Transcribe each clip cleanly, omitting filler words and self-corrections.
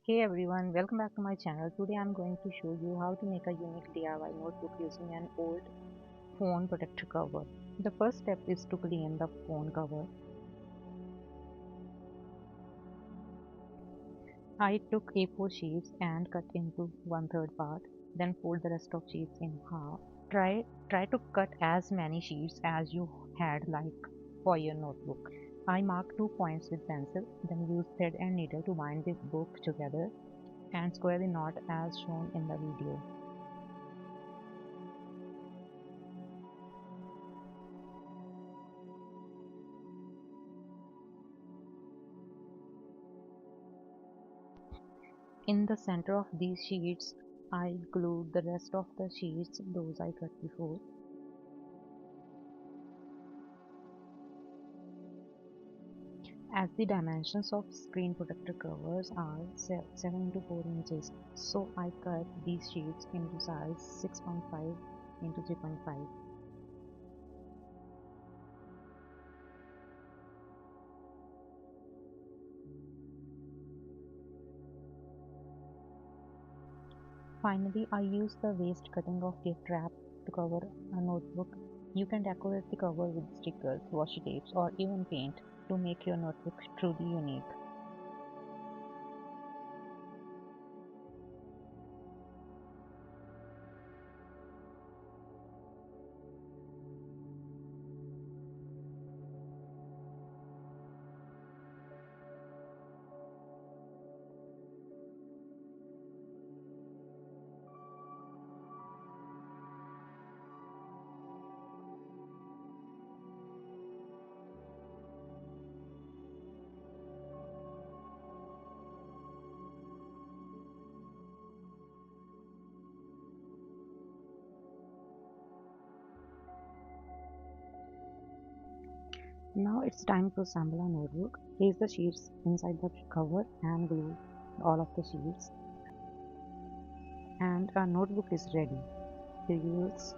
Hey everyone, welcome back to my channel. Today I'm going to show you how to make a unique DIY notebook using an old phone protector cover. The first step is to clean the phone cover. I took A4 sheets and cut into 1/3 part, then fold the rest of sheets in half. Try to cut as many sheets as you had like for your notebook. I marked 2 points with pencil, then used thread and needle to bind the book together and square the knot as shown in the video. In the center of these sheets, I glued the rest of the sheets, those I cut before. As the dimensions of screen protector covers are 7 into 4 inches, so I cut these sheets into size 6.5 into 3.5. Finally, I used the waste cutting of gift wrap to cover a notebook. You can decorate the cover with stickers, washi tapes, or even paint to make your notebook truly unique. Now it's time to assemble a notebook. Place the sheets inside the cover and glue all of the sheets. And our notebook is ready to use.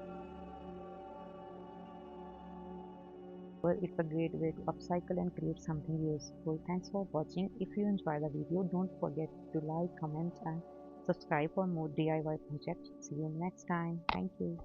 It's a great way to upcycle and create something useful. Thanks for watching. If you enjoy the video, don't forget to like, comment and subscribe for more DIY projects. See you next time. Thank you.